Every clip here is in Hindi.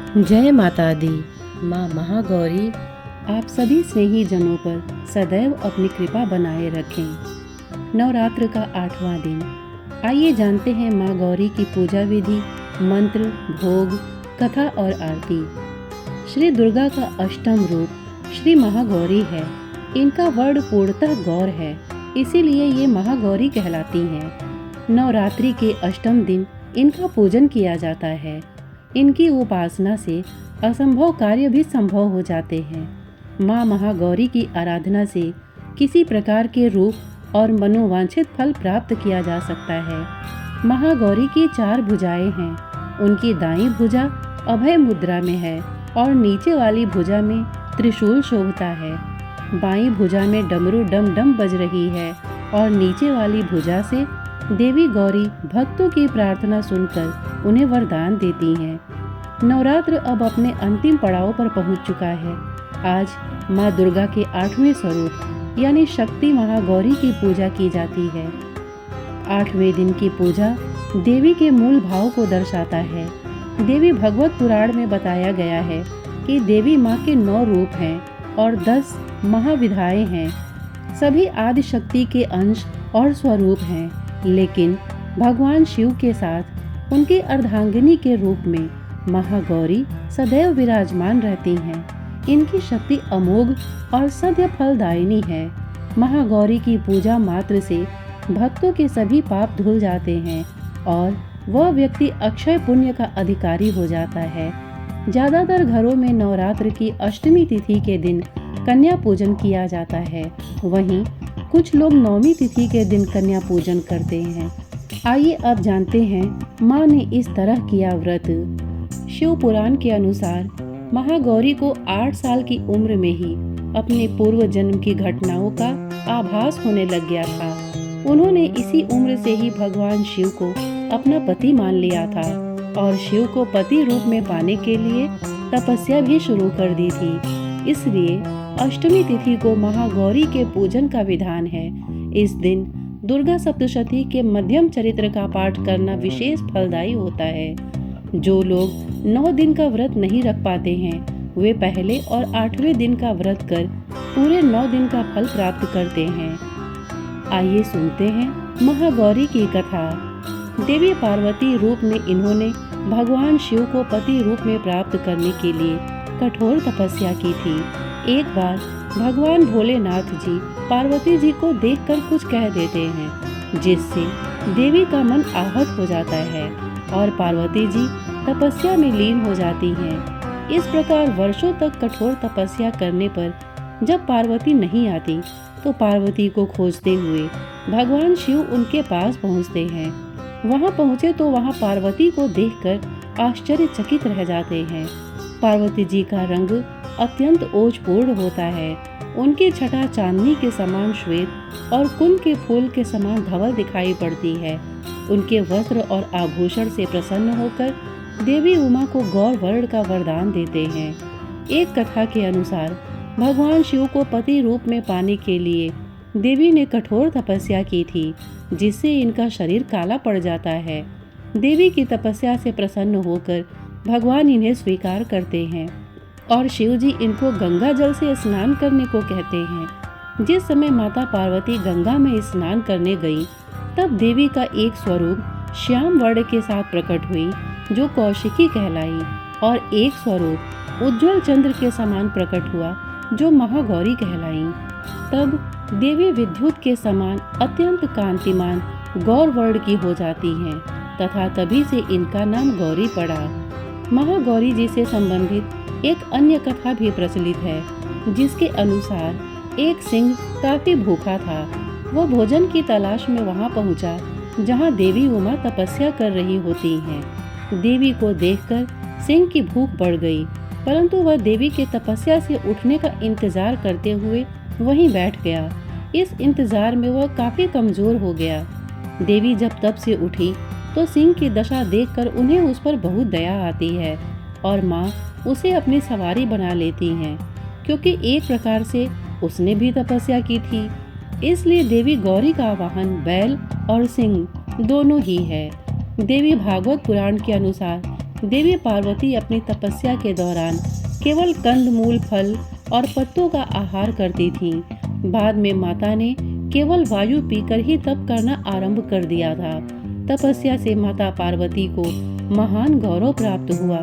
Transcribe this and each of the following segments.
जय माता दी। माँ महागौरी आप सभी स्नेही जनों पर सदैव अपनी कृपा बनाए रखें। नवरात्र का 8वां दिन। आइए जानते हैं माँ गौरी की पूजा विधि, मंत्र, भोग, कथा और आरती। श्री दुर्गा का अष्टम रूप श्री महागौरी है। इनका वर्ण पूर्णतः गौर है, इसीलिए ये महागौरी कहलाती हैं। नवरात्रि के अष्टम दिन इनका पूजन किया जाता है। इनकी उपासना से असंभव कार्य भी संभव हो जाते हैं। माँ महागौरी की आराधना से किसी प्रकार के रूप और मनोवांछित फल प्राप्त किया जा सकता है। महागौरी की 4 भुजाएं हैं। उनकी दाईं भुजा अभय मुद्रा में है और नीचे वाली भुजा में त्रिशूल शोभता है। बाईं भुजा में डमरू डम डम बज रही है और नीचे वाली भुजा से देवी गौरी भक्तों की प्रार्थना सुनकर उन्हें वरदान देती हैं। नवरात्र अब अपने अंतिम पड़ाव पर पहुंच चुका है। आज माँ दुर्गा के 8वें स्वरूप यानी शक्ति महागौरी की पूजा की जाती है। 8वें दिन की पूजा देवी के मूल भाव को दर्शाता है। देवी भगवत पुराण में बताया गया है कि देवी माँ के 9 रूप हैं और 10 महाविधाएं हैं। सभी आदि शक्ति के अंश और स्वरूप हैं, लेकिन भगवान शिव के साथ उनकी अर्धांगिनी के रूप में महागौरी सदैव विराजमान रहती हैं। इनकी शक्ति अमोघ और सद्य फलदायिनी है। महागौरी की पूजा मात्र से भक्तों के सभी पाप धुल जाते हैं और वह व्यक्ति अक्षय पुण्य का अधिकारी हो जाता है। ज्यादातर घरों में नवरात्र की अष्टमी तिथि के दिन कन्या पूजन किया जाता है। वहीं कुछ लोग नवमी तिथि के दिन कन्या पूजन करते हैं। आइए अब जानते हैं माँ ने इस तरह किया व्रत। शिव पुराण के अनुसार महागौरी को 8 साल की उम्र में ही अपने पूर्व जन्म की घटनाओं का आभास होने लग गया था। उन्होंने इसी उम्र से ही भगवान शिव को अपना पति मान लिया था और शिव को पति रूप में पाने के लिए तपस्या भी शुरू कर दी थी। इसलिए अष्टमी तिथि को महागौरी के पूजन का विधान है। इस दिन दुर्गा सप्तशती के मध्यम चरित्र का पाठ करना विशेष फलदायी होता है। जो लोग 9 दिन का व्रत नहीं रख पाते हैं, वे पहले और 8वें दिन का व्रत कर पूरे 9 दिन का फल प्राप्त करते हैं। आइए सुनते हैं महागौरी की कथा। देवी पार्वती रूप में इन्होंने भगवान शिव को पति रूप में प्राप्त करने के लिए कठोर तपस्या की थी। एक बार भगवान भोलेनाथ जी पार्वती जी को देखकर कुछ कह देते हैं, जिससे देवी का मन आहत हो जाता है और पार्वती जी तपस्या में लीन हो जाती हैं। इस प्रकार वर्षों तक कठोर तपस्या करने पर जब पार्वती नहीं आती तो पार्वती को खोजते हुए भगवान शिव उनके पास पहुंचते हैं। वहां पहुंचे तो वहां पार्वती को देखकर आश्चर्यचकित रह जाते हैं। पार्वती जी का रंग अत्यंत ओजपूर्ण होता है। उनकी छटा चांदनी के समान श्वेत और कुंद के फूल के समान धवल दिखाई पड़ती है। उनके वस्त्र और आभूषण से प्रसन्न होकर देवी उमा को गौर वर्ण का वरदान देते हैं। एक कथा के अनुसार भगवान शिव को पति रूप में पाने के लिए देवी ने कठोर तपस्या की थी, जिससे इनका शरीर काला पड़ जाता है। देवी की तपस्या से प्रसन्न होकर भगवान इन्हें स्वीकार करते हैं और शिव जी इनको गंगा जल से स्नान करने को कहते हैं। जिस समय माता पार्वती गंगा में स्नान करने गई, तब देवी का एक स्वरूप श्याम वर्ण के साथ प्रकट हुई, जो कौशिकी कहलाई, और एक स्वरूप उज्जवल चंद्र के समान प्रकट हुआ, जो महागौरी कहलाई। तब देवी विद्युत के समान अत्यंत कांतिमान गौर वर्ण की हो जाती हैं तथा तभी से इनका नाम गौरी पड़ा। महागौरी जी से संबंधित एक अन्य कथा भी प्रचलित है, जिसके अनुसार एक सिंह काफी भूखा था। वह भोजन की तलाश में वहां पहुंचा जहां देवी उमा तपस्या कर रही होती हैं। देवी को देखकर सिंह की भूख बढ़ गई, परंतु वह देवी के तपस्या से उठने का इंतजार करते हुए वहीं बैठ गया। इस इंतजार में वह काफी कमजोर हो गया। देवी जब तब से उठी तो सिंह की दशा देखकर उन्हें उस पर बहुत दया आती है और माँ उसे अपनी सवारी बना लेती हैं, क्योंकि एक प्रकार से उसने भी तपस्या की थी। इसलिए देवी गौरी का वाहन बैल और सिंह दोनों ही है। देवी भागवत पुराण के अनुसार देवी पार्वती अपनी तपस्या के दौरान केवल कंदमूल, फल और पत्तों का आहार करती थीं। बाद में माता ने केवल वायु पीकर ही तप करना आरंभ कर दिया था। तपस्या से माता पार्वती को महान गौरव प्राप्त हुआ।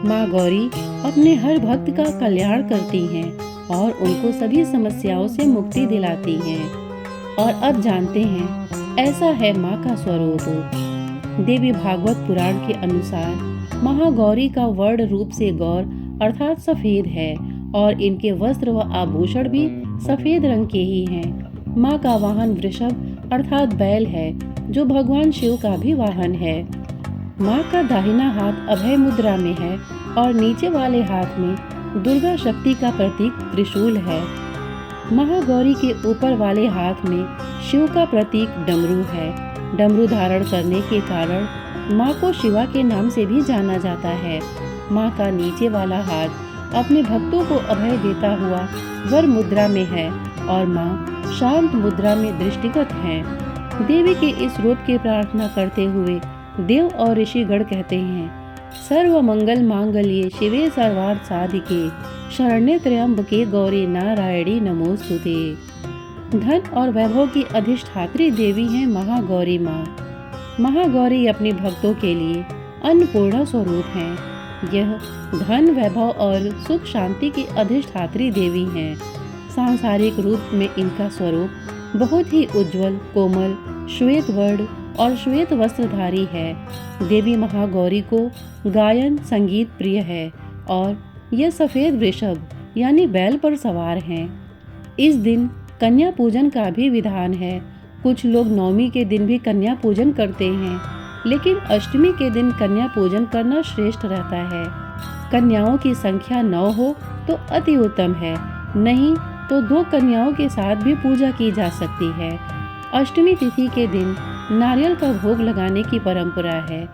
माँ गौरी अपने हर भक्त का कल्याण करती हैं और उनको सभी समस्याओं से मुक्ति दिलाती हैं। और अब जानते हैं ऐसा है माँ का स्वरूप। देवी भागवत पुराण के अनुसार महागौरी का वर्ण रूप से गौर अर्थात सफेद है और इनके वस्त्र व आभूषण भी सफेद रंग के ही हैं। माँ का वाहन वृषभ अर्थात बैल है, जो भगवान शिव का भी वाहन है। माँ का दाहिना हाथ अभय मुद्रा में है और नीचे वाले हाथ में दुर्गा शक्ति का प्रतीक त्रिशूल है। महागौरी के ऊपर वाले हाथ में शिव का प्रतीक डमरू है। डमरू धारण करने के कारण माँ को शिवा के नाम से भी जाना जाता है। माँ का नीचे वाला हाथ अपने भक्तों को अभय देता हुआ वर मुद्रा में है और माँ शांत मुद्रा में दृष्टिगत है। देवी के इस रूप की प्रार्थना करते हुए देव और ऋषिगण कहते हैं, सर्व मंगल मांगल्ये शिवे सर्वार्थ साधिके शरण्ये त्र्यंबके गौरी नारायणी नमोस्तुते। धन और वैभव की अधिष्ठात्री देवी हैं महागौरी माँ। महागौरी अपने भक्तों के लिए अन्नपूर्णा स्वरूप हैं। यह धन, वैभव और सुख शांति की अधिष्ठात्री देवी हैं। सांसारिक रूप में इनका स्वरूप बहुत ही उज्जवल, कोमल, श्वेत वर्ण और श्वेत वस्त्रधारी है। देवी महागौरी को गायन संगीत प्रिय है और यह सफेद वृषभ यानी बैल पर सवार हैं। इस दिन कन्या पूजन का भी विधान है। कुछ लोग नवमी के दिन भी कन्या पूजन करते हैं, लेकिन अष्टमी के दिन कन्या पूजन करना श्रेष्ठ रहता है। कन्याओं की संख्या 9 हो तो अति उत्तम है, नहीं तो 2 कन्याओं के साथ भी पूजा की जा सकती है। अष्टमी तिथि के दिन नारियल का भोग लगाने की परंपरा है।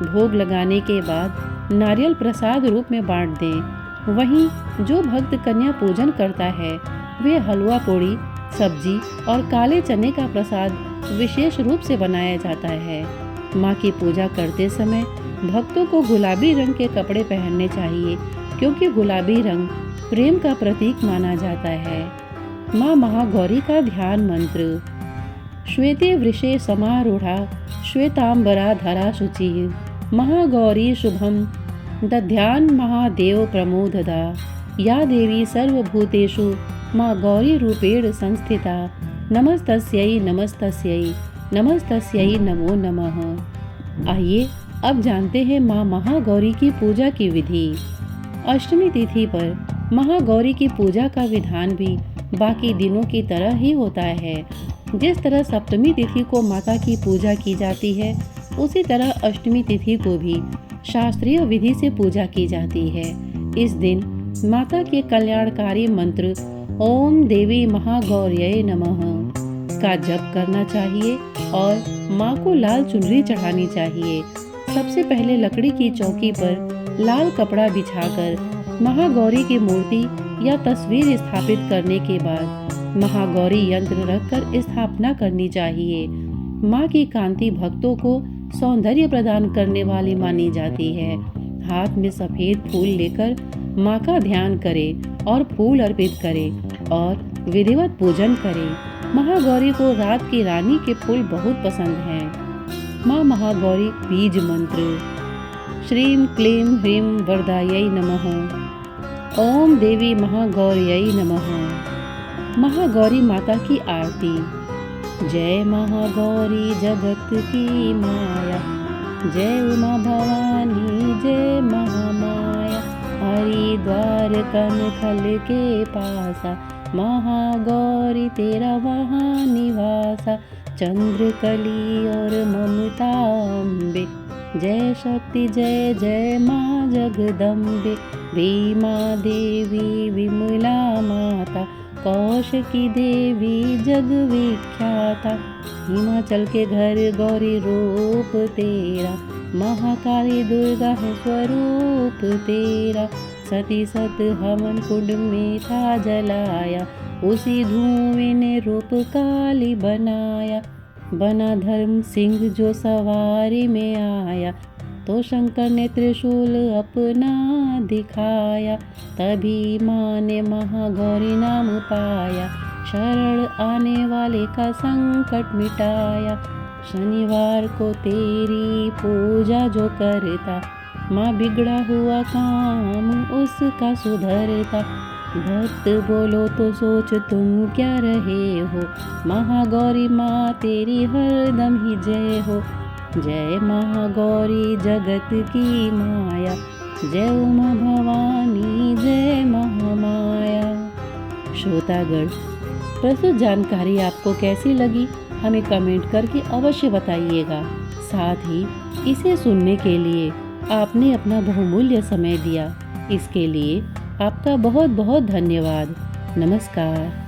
भोग लगाने के बाद नारियल प्रसाद रूप में बांट दें। वहीं जो भक्त कन्या पूजन करता है वे हलवा पूड़ी, सब्जी और काले चने का प्रसाद विशेष रूप से बनाया जाता है। माँ की पूजा करते समय भक्तों को गुलाबी रंग के कपड़े पहनने चाहिए, क्योंकि गुलाबी रंग प्रेम का प्रतीक माना जाता है। माँ महागौरी का ध्यान मंत्र। श्वेते वृषे समारूढ़ा श्वेतांबरा धरा शुचिः महागौरी शुभम दध्यान महादेव प्रमोददा। या देवी सर्वभूतेषु माँ गौरी रूपेण संस्थिता। नमस्तस्यै नमस्तस्यै नमस्तस्यै नमो नमः। आइए अब जानते हैं माँ महागौरी की पूजा की विधि। अष्टमी तिथि पर महागौरी की पूजा का विधान भी बाकी दिनों की तरह ही होता है। जिस तरह सप्तमी तिथि को माता की पूजा की जाती है, उसी तरह अष्टमी तिथि को भी शास्त्रीय विधि से पूजा की जाती है। इस दिन माता के कल्याणकारी मंत्र ओम देवी महागौर्यै नमः का जप करना चाहिए और माँ को लाल चुनरी चढ़ानी चाहिए। सबसे पहले लकड़ी की चौकी पर लाल कपड़ा बिछाकर महागौरी की मूर्ति या तस्वीर स्थापित करने के बाद महागौरी यंत्र रखकर स्थापना करनी चाहिए। माँ की कांति भक्तों को सौंदर्य प्रदान करने वाली मानी जाती है। हाथ में सफेद फूल लेकर माँ का ध्यान करें और फूल अर्पित करें और विधिवत पूजन करें। महागौरी को रात की रानी के फूल बहुत पसंद हैं। माँ महागौरी बीज मंत्र। श्रीं क्लीं ह्रीं वरदायै नमः। ओम देवी महागौर्यै नमः। महागौरी माता की आरती। जय महागौरी जगत की माया, जय उमा भवानी जय महामाया। हरिद्वार कनखल के पासा, महागौरी तेरा वहाँ निवासा। चंद्रकली और ममता अम्बे, जय शक्ति जय जय माँ जगदम्बे। भीमा देवी विमला माता, कौशिकी देवी जग विख्याता। हिमाचल के घर गौरी रूप तेरा, महाकाली दुर्गा है स्वरूप तेरा। सती सत हवन कुंड में था जलाया, उसी धुएं ने रूप काली बनाया। बना धर्म सिंह जो सवारी में आया, तो शंकर ने त्रिशूल अपना दिखाया, तभी माँ ने महागौरी नाम पाया। शरण आने वाले का संकट मिटाया, शनिवार को तेरी पूजा जो करता, माँ बिगड़ा हुआ काम उसका सुधरता। भक्त बोलो तो सोच तुम क्या रहे हो, महागौरी माँ तेरी हरदम ही जय हो। जय महागौरी जगत की माया, जय उमा भवानी जय महामाया। श्रोतागण, प्रस्तुत जानकारी आपको कैसी लगी हमें कमेंट करके अवश्य बताइएगा। साथ ही इसे सुनने के लिए आपने अपना बहुमूल्य समय दिया, इसके लिए आपका बहुत बहुत धन्यवाद। नमस्कार।